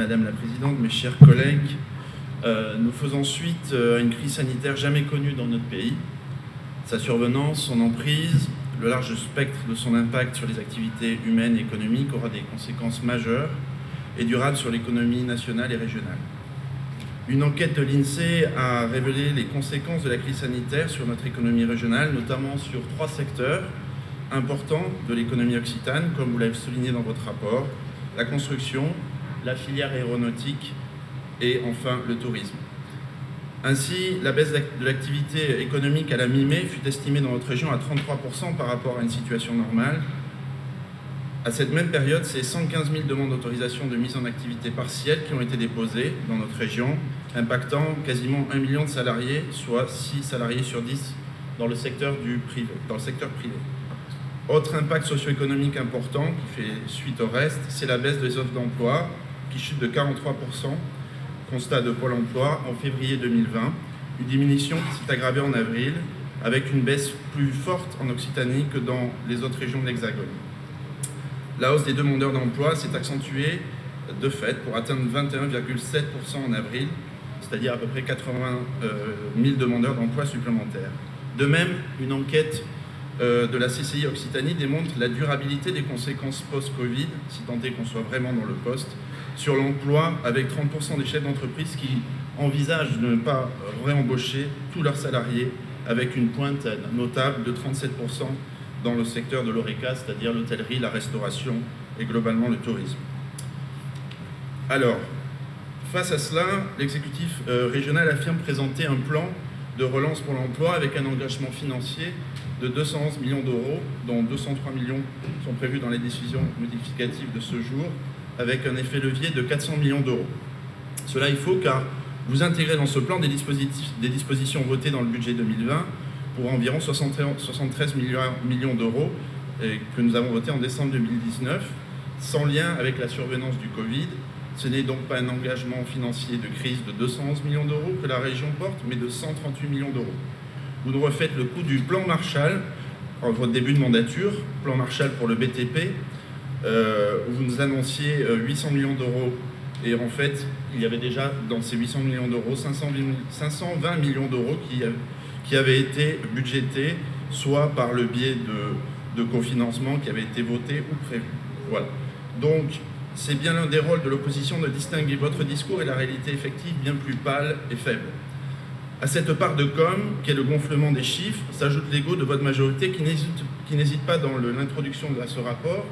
Madame la Présidente, mes chers collègues. Nous faisons suite à une crise sanitaire jamais connue dans notre pays. Sa survenance, son emprise, le large spectre de son impact sur les activités humaines et économiques aura des conséquences majeures et durables sur l'économie nationale et régionale. Une enquête de l'INSEE a révélé les conséquences de la crise sanitaire sur notre économie régionale, notamment sur 3 secteurs importants de l'économie occitane, comme vous l'avez souligné dans votre rapport: la construction, la filière aéronautique et enfin le tourisme. Ainsi, la baisse de l'activité économique à la mi-mai fut estimée dans notre région à 33% par rapport à une situation normale. À cette même période, c'est 115 000 demandes d'autorisation de mise en activité partielle qui ont été déposées dans notre région, impactant quasiment 1 million de salariés, soit 6 salariés sur 10 dans le secteur privé. Autre impact socio-économique important qui fait suite au reste, c'est la baisse des offres d'emploi qui chute de 43%, constat de Pôle emploi en février 2020, une diminution qui s'est aggravée en avril, avec une baisse plus forte en Occitanie que dans les autres régions de l'Hexagone. La hausse des demandeurs d'emploi s'est accentuée de fait pour atteindre 21,7% en avril, c'est-à-dire à peu près 80 000 demandeurs d'emploi supplémentaires. De même, une enquête de la CCI Occitanie démontre la durabilité des conséquences post-Covid, si tant est qu'on soit vraiment dans le post, sur l'emploi, avec 30% des chefs d'entreprise qui envisagent de ne pas réembaucher tous leurs salariés, avec une pointe notable de 37% dans le secteur de l'ORECA, c'est-à-dire l'hôtellerie, la restauration et globalement le tourisme. Alors, face à cela, l'exécutif régional affirme présenter un plan de relance pour l'emploi avec un engagement financier de 211 millions d'euros, dont 203 millions sont prévus dans les décisions modificatives de ce jour, avec un effet levier de 400 millions d'euros. Cela il faut car vous intégrez dans ce plan des dispositions votées dans le budget 2020 pour environ 73 millions d'euros que nous avons voté en décembre 2019, sans lien avec la survenance du Covid. Ce n'est donc pas un engagement financier de crise de 211 millions d'euros que la région porte, mais de 138 millions d'euros. Vous nous refaites le coût du plan Marshall en votre début de mandature, plan Marshall pour le BTP, où vous nous annonciez 800 millions d'euros. Et en fait, il y avait déjà dans ces 800 millions d'euros 520 millions d'euros qui avaient été budgétés, soit par le biais de cofinancement qui avait été voté ou prévu. Voilà. Donc, c'est bien l'un des rôles de l'opposition de distinguer votre discours et la réalité effective bien plus pâle et faible. À cette part de com, qui est le gonflement des chiffres, s'ajoute l'ego de votre majorité qui n'hésite pas dans l'introduction de ce rapport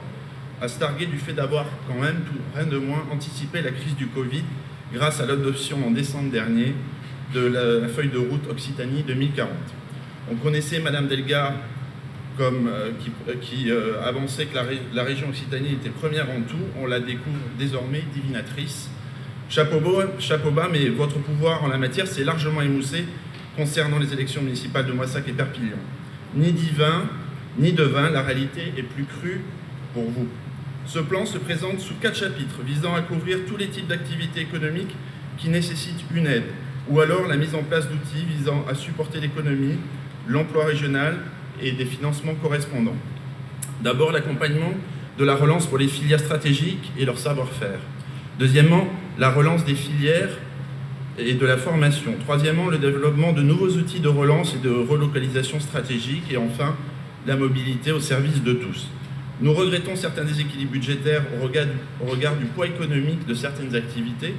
à se targuer du fait d'avoir quand même, rien de moins, anticipé la crise du Covid grâce à l'adoption en décembre dernier de la feuille de route Occitanie 2040. On connaissait Madame Delga qui avançait que la région Occitanie était première en tout. On la découvre désormais divinatrice. Chapeau bas, mais votre pouvoir en la matière s'est largement émoussé concernant les élections municipales de Moissac et Perpignan. Ni divin, ni devin, la réalité est plus crue pour vous. Ce plan se présente sous 4 chapitres visant à couvrir tous les types d'activités économiques qui nécessitent une aide, ou alors la mise en place d'outils visant à supporter l'économie, l'emploi régional et des financements correspondants. D'abord, l'accompagnement de la relance pour les filières stratégiques et leur savoir-faire. Deuxièmement, la relance des filières et de la formation. Troisièmement, le développement de nouveaux outils de relance et de relocalisation stratégique. Et enfin, la mobilité au service de tous. Nous regrettons certains déséquilibres budgétaires au regard du poids économique de certaines activités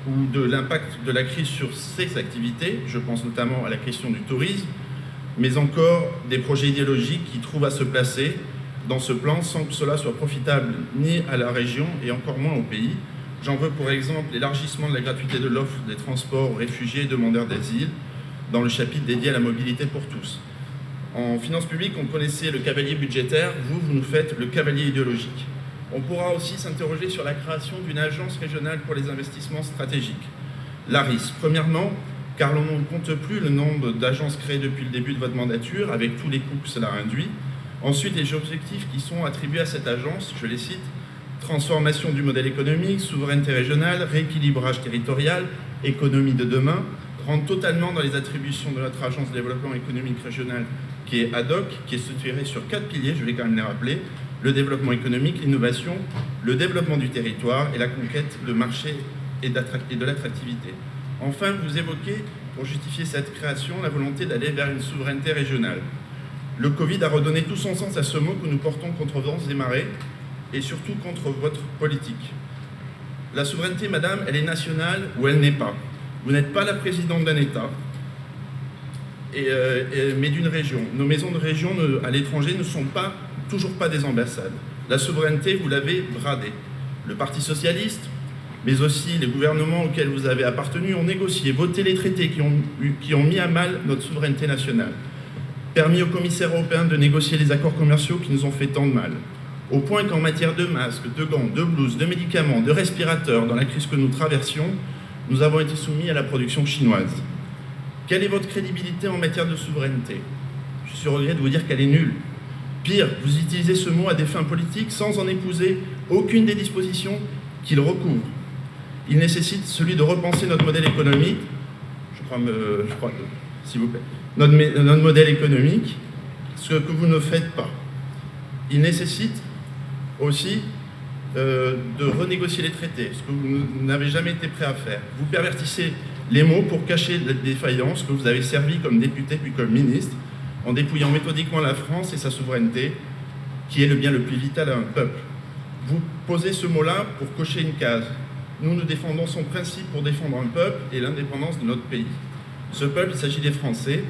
ou de l'impact de la crise sur ces activités. Je pense notamment à la question du tourisme, mais encore des projets idéologiques qui trouvent à se placer dans ce plan sans que cela soit profitable ni à la région et encore moins au pays. J'en veux pour exemple l'élargissement de la gratuité de l'offre des transports aux réfugiés et demandeurs d'asile dans le chapitre dédié à la mobilité pour tous. En finances publiques, on connaissait le cavalier budgétaire, vous nous faites le cavalier idéologique. On pourra aussi s'interroger sur la création d'une agence régionale pour les investissements stratégiques, l'ARIS. Premièrement, car l'on ne compte plus le nombre d'agences créées depuis le début de votre mandature, avec tous les coûts que cela induit. Ensuite, les objectifs qui sont attribués à cette agence, je les cite: transformation du modèle économique, souveraineté régionale, rééquilibrage territorial, économie de demain, rentre totalement dans les attributions de notre agence de développement économique régional qui est ad hoc, qui est structurée sur 4 piliers, je vais quand même les rappeler: le développement économique, l'innovation, le développement du territoire et la conquête de marché et de l'attractivité. Enfin, vous évoquez, pour justifier cette création, la volonté d'aller vers une souveraineté régionale. Le Covid a redonné tout son sens à ce mot que nous portons contre vents et marées, et surtout contre votre politique. La souveraineté, madame, elle est nationale ou elle n'est pas. Vous n'êtes pas la présidente d'un État, mais d'une région. Nos maisons de région à l'étranger ne sont toujours pas des ambassades. La souveraineté, vous l'avez bradée. Le Parti socialiste, mais aussi les gouvernements auxquels vous avez appartenu, ont négocié, voté les traités qui ont mis à mal notre souveraineté nationale, permis aux commissaires européens de négocier les accords commerciaux qui nous ont fait tant de mal, au point qu'en matière de masques, de gants, de blouses, de médicaments, de respirateurs, dans la crise que nous traversions, nous avons été soumis à la production chinoise. Quelle est votre crédibilité en matière de souveraineté? Je suis au regret de vous dire qu'elle est nulle. Pire, vous utilisez ce mot à des fins politiques sans en épouser aucune des dispositions qu'il recouvre. Il nécessite celui de repenser notre modèle économique, s'il vous plaît, notre modèle économique, ce que vous ne faites pas. Il nécessite aussi de renégocier les traités, ce que vous n'avez jamais été prêt à faire. Vous pervertissez les mots pour cacher la défaillance que vous avez servi comme député puis comme ministre, en dépouillant méthodiquement la France et sa souveraineté, qui est le bien le plus vital à un peuple. Vous posez ce mot-là pour cocher une case. Nous défendons son principe pour défendre un peuple et l'indépendance de notre pays. Ce peuple, il s'agit des Français.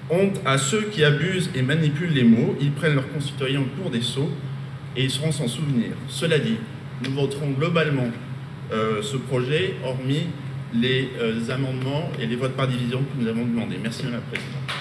Honte à ceux qui abusent et manipulent les mots. Ils prennent leurs concitoyens pour des sots et ils seront s'en souvenir. Cela dit, nous voterons globalement ce projet, hormis les amendements et les votes par division que nous avons demandés. Merci Madame la Présidente.